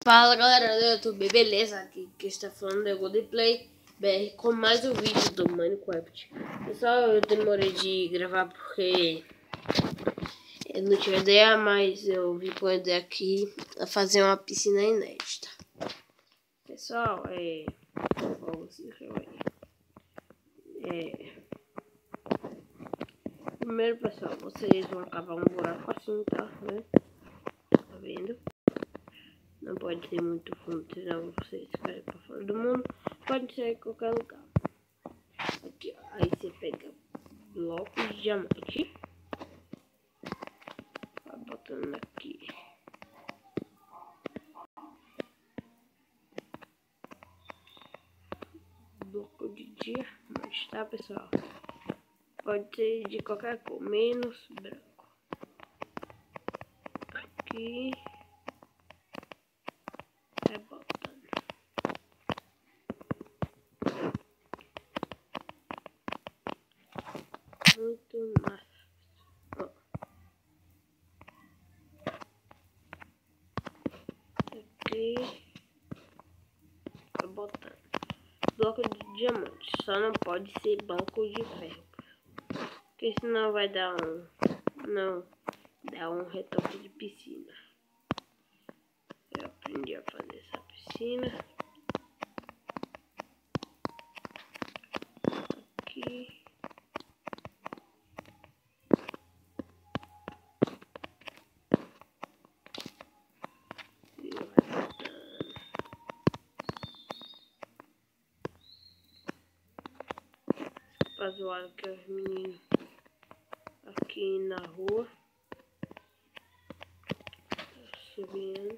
Fala galera do YouTube, beleza? Aqui que está falando é o Goldplay BR com mais um vídeo do Minecraft. Pessoal, eu demorei de gravar porque eu não tinha ideia, mas eu vim com a ideia aqui a fazer uma piscina inédita. Pessoal, primeiro, pessoal, vocês vão cavar um buraco assim, tá? Tá vendo? Não pode ter muito fundo, senão vocês caem pra fora do mundo. Pode ser em qualquer lugar. Aqui, ó. Aí você pega blocos de diamante. Vai botando aqui. Bloco de diamante, tá, pessoal? Pode ser de qualquer cor, menos branco. Aqui. Vai botando. Muito massa. Ó. Aqui. Vai botando. Bloco de diamante. Só não pode ser banco de ferro. Porque senão vai dar um retoque de piscina. Eu aprendi a fazer essa piscina. Aqui. E vai botando. Pra zoar que os meninos aqui na rua. Subindo.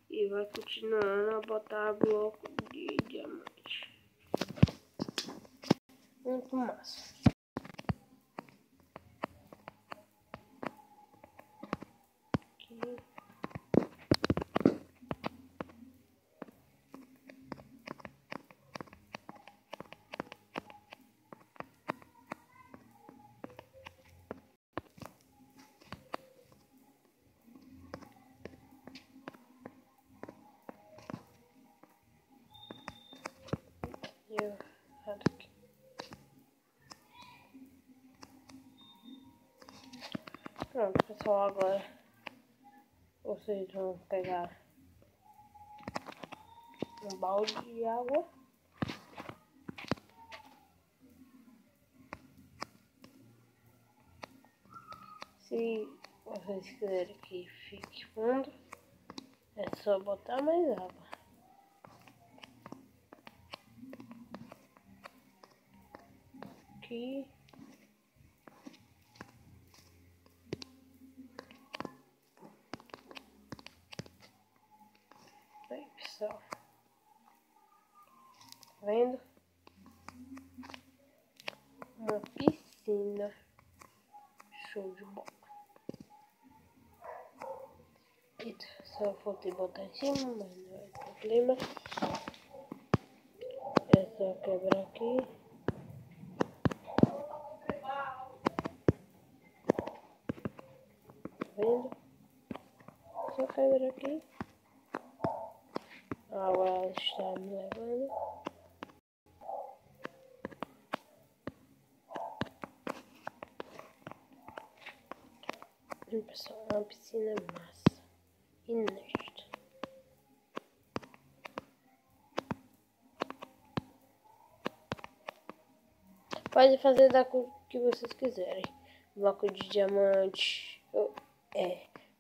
E vai continuando a botar bloco de diamante. Muito massa. Aqui. Aqui. Pronto, pessoal, agora vocês vão pegar um balde de água. Se vocês quiserem que fique fundo, é só botar mais água. Aqui. Aí, pessoal. Tá vendo? Uma piscina. Show de bola. Eita, só faltei botar em cima, mas não é problema. É só quebrar aqui. Tá vendo? Só quebrar aqui. A água está me levando. E, pessoal, é uma piscina massa. Inédita. Pode fazer da cor que vocês quiserem. Bloco de diamante.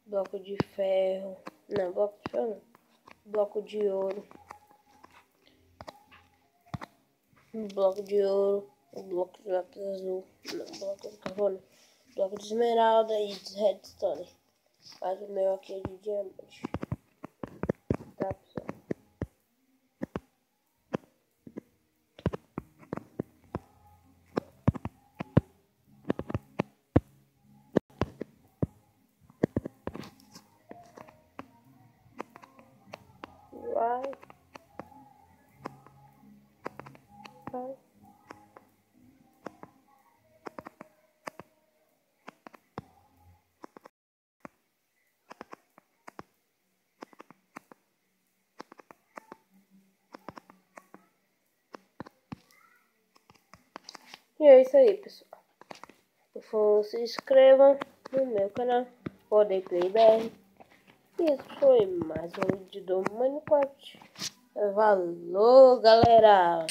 Bloco de ferro. Não, bloco de ferro não. Bloco de ouro. Bloco de ouro. Bloco de lápis azul. Não, bloco de carbono. Bloco de esmeralda e de redstone. Mas o meu aqui é de diamante. Tá, pessoal? Vai. E é isso aí, pessoal. Por favor, se inscrevam no meu canal, Rodeplay BR. E esse foi mais um vídeo do Minecraft. Valeu, galera!